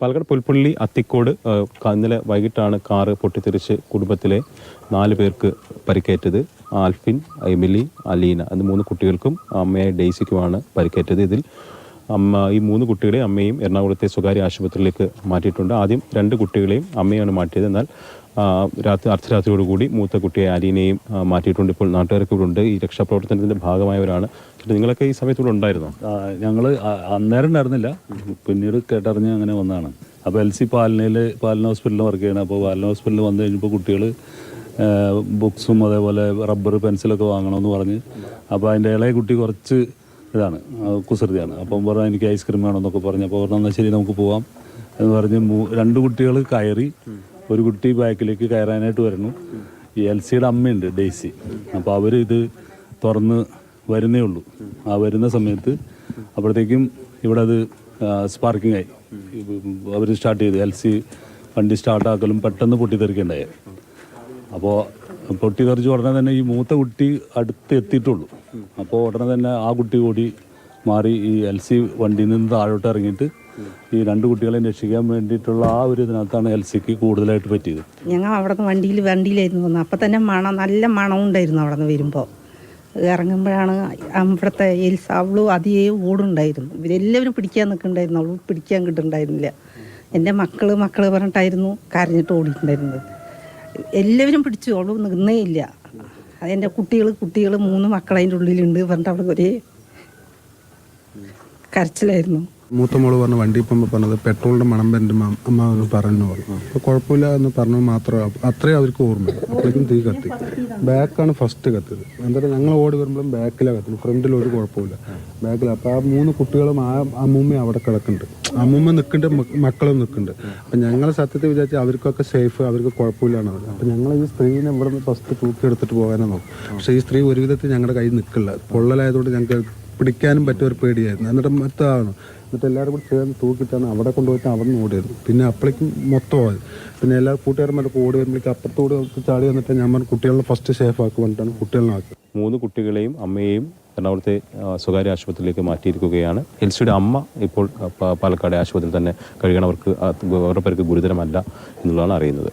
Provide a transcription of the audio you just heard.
പാലക്കാട് പുൽപ്പള്ളി അത്തിക്കോട് ഇന്നലെ വൈകിട്ടാണ് കാറ് പൊട്ടിത്തെറിച്ച് കുടുംബത്തിലെ 4 പേർക്ക് പരിക്കേറ്റത്. ആൽഫിൻ, എമിലി, അലീന എന്ന 3 കുട്ടികൾക്കും അമ്മയായ ഡെയ്സിക്കുമാണ് പരിക്കേറ്റത്. ഇതിൽ ഈ 3 കുട്ടികളെ അമ്മയും എറണാകുളത്തെ സ്വകാര്യ ആശുപത്രിയിലേക്ക് മാറ്റിയിട്ടുണ്ട്. ആദ്യം 2 കുട്ടികളെയും അമ്മയാണ് മാറ്റിയത്. എന്നാൽ അർദ്ധരാത്രിയോടുകൂടി മൂത്ത കുട്ടിയെ അലീനയും മാറ്റിയിട്ടുണ്ട്. ഇപ്പോൾ നാട്ടുകാരൊക്കെ ഇവിടെ ഉണ്ട്. ഈ രക്ഷാപ്രവർത്തനത്തിൻ്റെ ഭാഗമായവരാണ്. നിങ്ങളൊക്കെ ഈ സമയത്തൂടെ ഉണ്ടായിരുന്നോ? ഞങ്ങൾ അന്നേരം ഉണ്ടായിരുന്നില്ല, പിന്നീട് കേട്ടറിഞ്ഞ് അങ്ങനെ വന്നതാണ്. അപ്പോൾ എൽ സി പാലന ഹോസ്പിറ്റലിൽ വർക്ക് ചെയ്യണം. അപ്പോൾ പാലന ഹോസ്പിറ്റലിൽ വന്നു കഴിഞ്ഞപ്പോൾ കുട്ടികൾ ബുക്സും അതേപോലെ റബ്ബർ പെൻസിലൊക്കെ വാങ്ങണമെന്ന് പറഞ്ഞ്, അപ്പോൾ അതിൻ്റെ ഇളയ കുട്ടി കുറച്ച് ഇതാണ്, കുസൃതിയാണ്. അപ്പം പറഞ്ഞാൽ എനിക്ക് ഐസ്ക്രീം വേണമെന്നൊക്കെ പറഞ്ഞു. അപ്പോൾ പറഞ്ഞാൽ ശരി നമുക്ക് പോവാം എന്ന് പറഞ്ഞ് 2 കുട്ടികൾ കയറി, ഒരു കുട്ടി ബാക്കിലേക്ക് കയറാനായിട്ട് വരുന്നു. ഈ എൽ സിയുടെ അമ്മയുണ്ട്, ഡെയ്സി. അപ്പോൾ അവർ ഇത് തുറന്ന് വരുന്നേ ഉള്ളൂ. ആ വരുന്ന സമയത്ത് അപ്പോഴത്തേക്കും ഇവിടെ അത് സ്പാർക്കിംഗ് ആയി. അവർ സ്റ്റാർട്ട് ചെയ്തു, എൽ സി വണ്ടി സ്റ്റാർട്ടാക്കലും പെട്ടെന്ന് പൊട്ടിത്തെറിക്കണ്ടായി. അപ്പോൾ പൊട്ടിത്തെറിച്ച് ഉടനെ തന്നെ ഈ മൂത്ത കുട്ടി അടുത്ത് എത്തിയിട്ടുള്ളൂ. അപ്പോൾ ഉടനെ തന്നെ ആ കുട്ടി കൂടി മാറി ഈ എൽ സി വണ്ടിയിൽ നിന്ന് താഴോട്ട് ഇറങ്ങിയിട്ട് ഈ 2 കുട്ടികളെ രക്ഷിക്കാൻ വേണ്ടിയിട്ടുള്ള ആ ഒരു ഇതിനകത്താണ് എൽ സിക്ക് കൂടുതലായിട്ട് പറ്റിയത്. ഞങ്ങൾ അവിടെ നിന്ന് വണ്ടിയിലായിരുന്നു വന്നത്. അപ്പം തന്നെ നല്ല മണം ഉണ്ടായിരുന്നു. അവിടെ നിന്ന് വരുമ്പോൾ ഇറങ്ങുമ്പോഴാണ് അവിടുത്തെ എൽസ, അവളും അതേ ഓടുണ്ടായിരുന്നു. ഇവരെല്ലാവരും പിടിക്കാൻ നിൽക്കുന്നുണ്ടായിരുന്നു. അവൾ പിടിക്കാൻ കിട്ടുന്നുണ്ടായിരുന്നില്ല. എൻ്റെ മക്കള് പറഞ്ഞിട്ടായിരുന്നു കരഞ്ഞിട്ട് ഓടിയിട്ടുണ്ടായിരുന്നത്. എല്ലാവരും പിടിച്ചു, അവൾ നിന്നേ ഇല്ല. അതെൻ്റെ കുട്ടികൾ 3 മക്കൾ അതിൻ്റെ ഉള്ളിലുണ്ട് പറഞ്ഞിട്ട് അവൾ ഒരേ കരച്ചിലായിരുന്നു. മൂത്ത മോള് പറഞ്ഞ വണ്ടി ഇപ്പം പറഞ്ഞത് പെട്രോളിന്റെ മണം എൻ്റെ അമ്മ പറഞ്ഞു. അപ്പോൾ കുഴപ്പമില്ല എന്ന് പറഞ്ഞത് മാത്രമേ അത്രയും അവർക്ക് ഓർമ്മയില്ല. അപ്പോഴേക്കും തീ കത്തി. ബാക്കാണ് ഫസ്റ്റ് കത്തിയത്. എന്നിട്ട് ഞങ്ങൾ ഓടി വരുമ്പോഴും ബാക്കിലാണ് കത്തുന്നത്. ഫ്രണ്ടിൽ ഒരു കുഴപ്പമില്ല, ബാക്കിൽ. അപ്പോൾ ആ 3 കുട്ടികളും ആ അമ്മൂമ്മ അവിടെ കിടക്കുന്നുണ്ട്. അമ്മൂമ്മ നിൽക്കുന്നുണ്ട്, മക്കളും നിൽക്കുന്നുണ്ട്. അപ്പം ഞങ്ങൾ സത്യത്തിൽ വിചാരിച്ചാൽ അവർക്കൊക്കെ സേഫ്, അവർക്ക് കുഴപ്പമില്ലാണ് അവർ. അപ്പം ഞങ്ങൾ ഈ സ്ത്രീനെ ഇവിടെ നിന്ന് ഫസ്റ്റ് തൂക്കി എടുത്തിട്ട് പോകാനാണ് നോക്കും. പക്ഷേ ഈ സ്ത്രീ ഒരു വിധത്തിൽ ഞങ്ങളുടെ കയ്യിൽ നിൽക്കില്ല. പൊള്ളലായതുകൊണ്ട് ഞങ്ങൾക്ക് പിടിക്കാനും പറ്റിയ ഒരു പേടിയായിരുന്നു. എന്നിട്ട് മൊത്തമാണ്. എന്നിട്ട് എല്ലാവരും കൂടി ചേർന്ന് തൂക്കിയിട്ടാണ് അവിടെ കൊണ്ടുപോയിട്ട് അവിടെ നിന്ന് ഓടിയത്. പിന്നെ അപ്പോഴേക്കും മൊത്തമായി. പിന്നെ എല്ലാ കൂട്ടുകാരന്മാരൊക്കെ ഓടി വരുമ്പോഴേക്കും അപ്പുറത്തോട് ചാടി വന്നിട്ട് ഞാൻ പറഞ്ഞു കുട്ടികളെ ഫസ്റ്റ് സേഫ് ആക്കി വേണ്ടിയിട്ടാണ് കുട്ടികളെ ആക്കി. 3 കുട്ടികളെയും അമ്മയെയും എറണാകുളത്തെ സ്വകാര്യ ആശുപത്രിയിലേക്ക് മാറ്റിയിരിക്കുകയാണ്. എൽസിയുടെ അമ്മ ഇപ്പോൾ പാലക്കാട് ആശുപത്രിയിൽ തന്നെ കഴിയണം. അവരുടെ പേർക്ക് ഗുരുതരമല്ല എന്നുള്ളതാണ് അറിയുന്നത്.